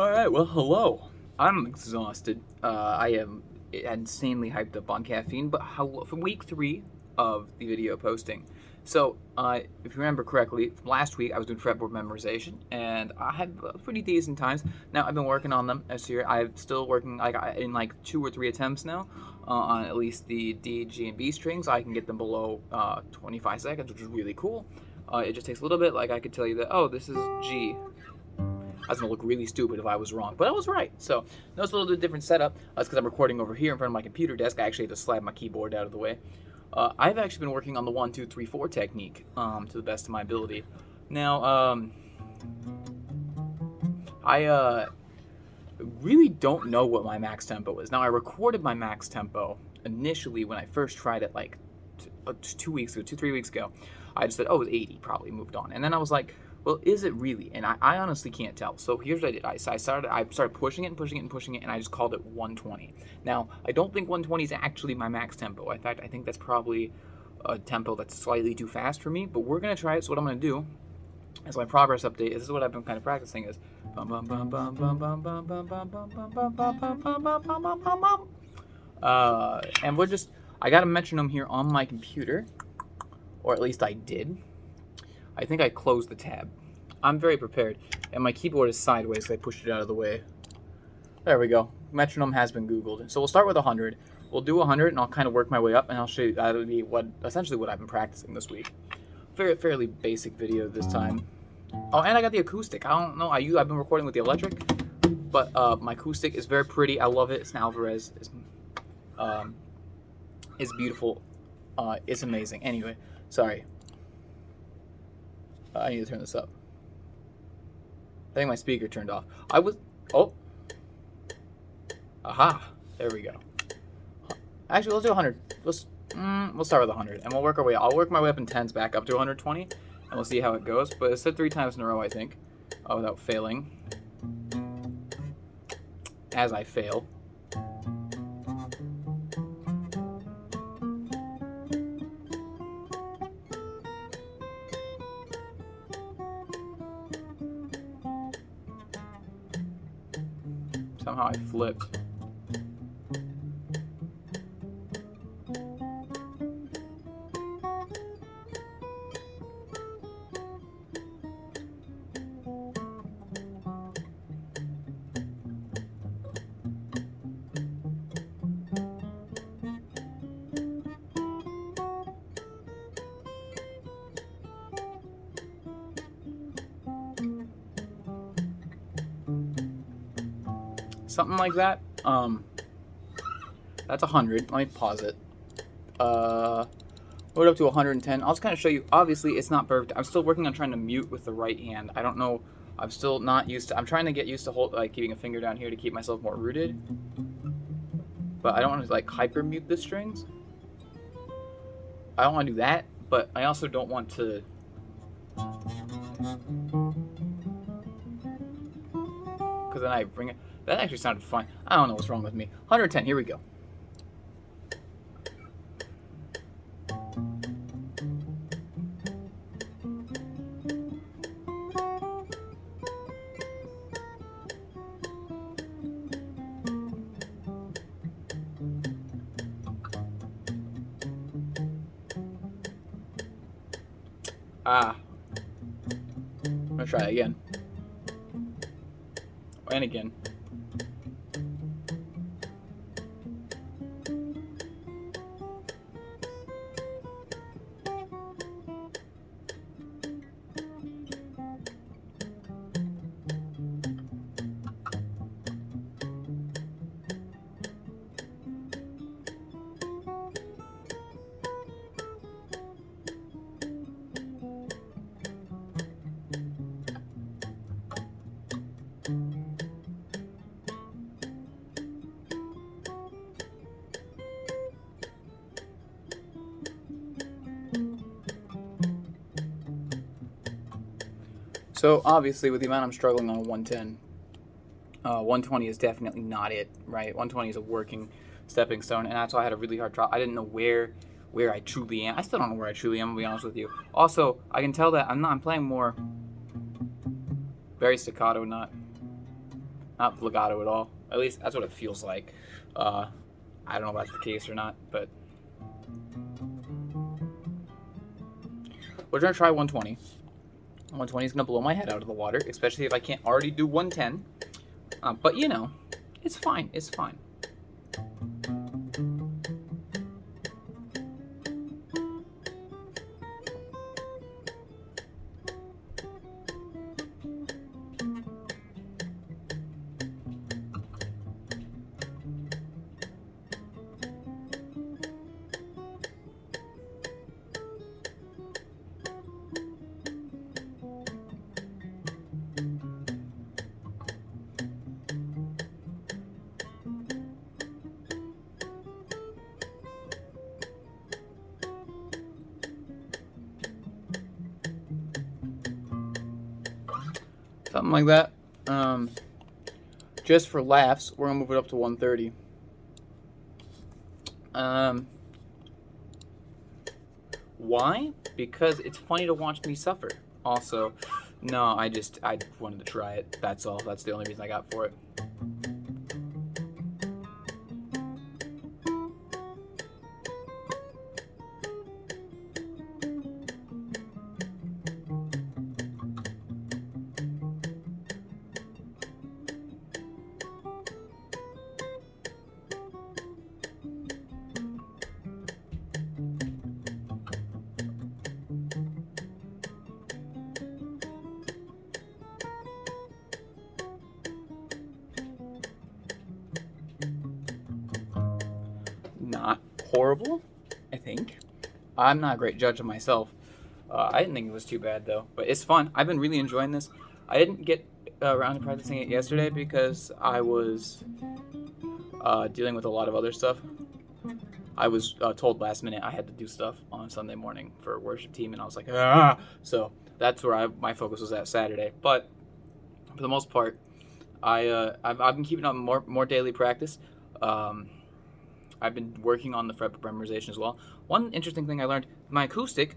Alright, well, hello. I'm exhausted. I am insanely hyped up on caffeine, but for week 3 of the video posting. So, if you remember correctly, from last week I was doing fretboard memorization, and I had pretty decent times. Now, I've been working on them this year. I'm still working in like 2 or 3 attempts now on at least the D, G, and B strings. I can get them below 25 seconds, which is really cool. It just takes a little bit. Like, I could tell you that, oh, this is G. I was gonna look really stupid if I was wrong, but I was right. So no, it's a little bit different setup. That's because I'm recording over here in front of my computer desk. I actually had to slide my keyboard out of the way. I've actually been working on the 1, 2, 3, 4 technique to the best of my ability. Now, I really don't know what my max tempo is. Now, I recorded my max tempo initially when I first tried it, like 2 weeks ago, 3 weeks ago. I just said, oh, it was 80, probably moved on. And then I was like, well, is it really? And I honestly can't tell. So here's what I did. I started pushing it and pushing it and pushing it, and I just called it 120. Now, I don't think 120 is actually my max tempo. In fact, I think that's probably a tempo that's slightly too fast for me, but we're going to try it. So what I'm going to do is my progress update. This is what I've been kind of practicing is and I got a metronome here on my computer, or at least I did. I think I closed the tab. I'm very prepared. And my keyboard is sideways, so I pushed it out of the way. There we go. Metronome has been Googled. So we'll start with 100. We'll do 100, and I'll kind of work my way up, and I'll show you that'll be essentially what I've been practicing this week. Fairly basic video this time. Oh, and I got the acoustic. I don't know. I've been recording with the electric, but my acoustic is very pretty. I love it. It's an Alvarez. It's beautiful. It's amazing. Anyway, sorry. I need to turn this up. I think my speaker turned off. Oh. Aha. There we go. Actually, let's do 100. We'll start with 100, and we'll work our way. I'll work my way up in tens back up to 120, and we'll see how it goes. But it's said 3 times in a row, I think, without failing. As I fail. Somehow I flipped. Something like that. That's 100. Let me pause it. Load up to 110. I'll just kind of show you. Obviously, it's not perfect. I'm still working on trying to mute with the right hand. I don't know. I'm still not used to. I'm trying to get used to keeping a finger down here to keep myself more rooted. But I don't want to like hyper mute the strings. I don't want to do that. But I also don't want to. Because then I bring it. That actually sounded fine. I don't know what's wrong with me. 110, here we go. I'm gonna try it again. And again. So obviously, with the amount I'm struggling on 110, 120 is definitely not it, right? 120 is a working stepping stone, and that's why I had a really hard trial. I didn't know where I truly am. I still don't know where I truly am, to be honest with you. Also, I can tell that I'm playing more very staccato, not not legato at all. At least that's what it feels like. I don't know if that's the case or not, but we're gonna try 120. 120 is gonna blow my head out of the water, especially if I can't already do 110. But you know, it's fine. It's fine. Something like that. Just for laughs, we're gonna move it up to 130. Why? Because it's funny to watch me suffer. Also, no, I wanted to try it. That's all. That's the only reason I got for it. Not horrible, I think. I'm not a great judge of myself. I didn't think it was too bad though, but it's fun. I've been really enjoying this. I didn't get around to practicing it yesterday because I was dealing with a lot of other stuff. I was told last minute I had to do stuff on Sunday morning for a worship team, and I was like, ah! So that's where my focus was at Saturday. But for the most part, I've been keeping up more daily practice. I've been working on the fret memorization as well. One interesting thing I learned, my acoustic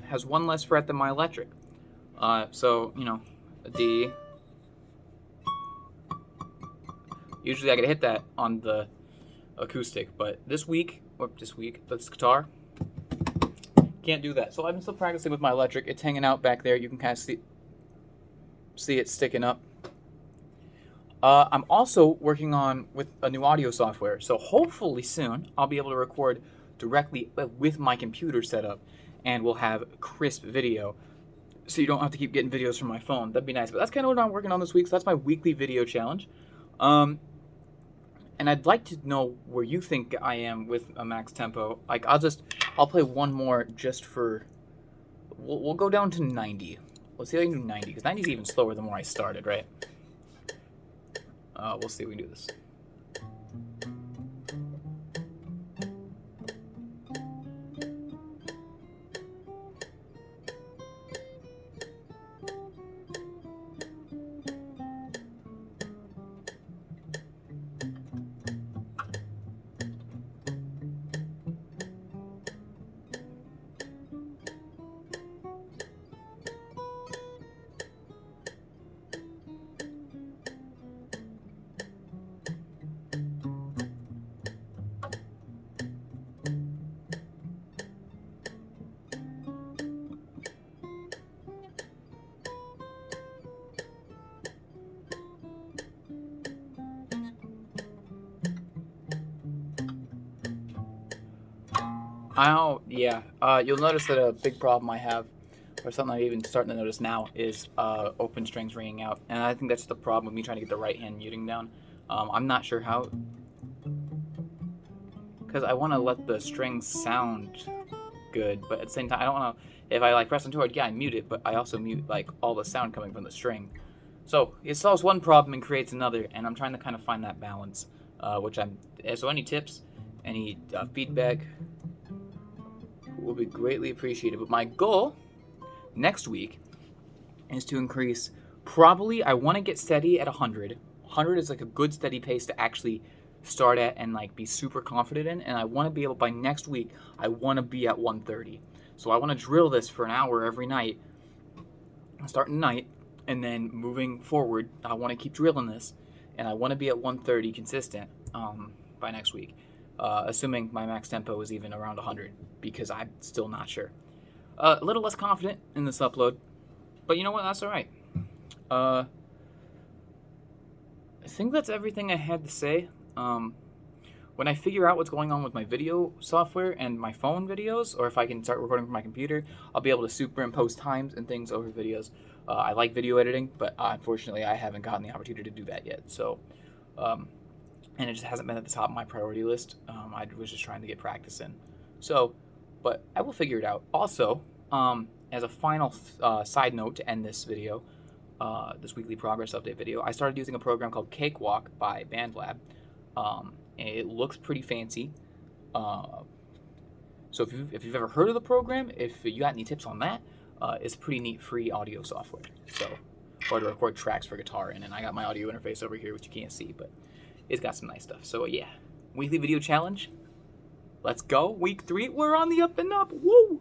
has one less fret than my electric. So, you know, a D. Usually I could hit that on the acoustic, but this guitar, can't do that. So I've been still practicing with my electric. It's hanging out back there. You can kind of see it sticking up. I'm also working on with a new audio software, so hopefully soon I'll be able to record directly with my computer set up, and we'll have crisp video, so you don't have to keep getting videos from my phone. That'd be nice. But that's kind of what I'm working on this week. So that's my weekly video challenge, and I'd like to know where you think I am with a max tempo. Like I'll play one more just for. We'll go down to 90. Let's see if I can do 90 because 90 is even slower than where I started, right? We'll see if we can do this. Yeah. You'll notice that a big problem I have, or something I'm even starting to notice now, is open strings ringing out. And I think that's the problem with me trying to get the right hand muting down. I'm not sure how, because I want to let the strings sound good, but at the same time, I don't want to, if I like press into it, yeah, I mute it, but I also mute like all the sound coming from the string. So it solves one problem and creates another, and I'm trying to kind of find that balance, so any tips, any feedback will be greatly appreciated. But my goal next week is to increase, probably, I want to get steady at 100. 100 is like a good steady pace to actually start at and like be super confident in, and I want to be able, by next week, I want to be at 130. So I want to drill this for an hour every night, starting tonight, and then moving forward, I want to keep drilling this and I want to be at 130 consistent by next week, assuming my max tempo is even around 100, because I'm still not sure. A little less confident in this upload, but you know what? That's all right. I think that's everything I had to say. When I figure out what's going on with my video software and my phone videos, or if I can start recording from my computer, I'll be able to superimpose times and things over videos. I like video editing, but unfortunately I haven't gotten the opportunity to do that yet. So, and it just hasn't been at the top of my priority list. I was just trying to get practice in. So, but I will figure it out. Also, as a final side note to end this video, this weekly progress update video, I started using a program called Cakewalk by BandLab. It looks pretty fancy. So if you've ever heard of the program, if you got any tips on that, it's pretty neat free audio software. So, or to record tracks for guitar in, and I got my audio interface over here, which you can't see, but it's got some nice stuff. So yeah, weekly video challenge. Let's go. Week 3, we're on the up and up. Woo!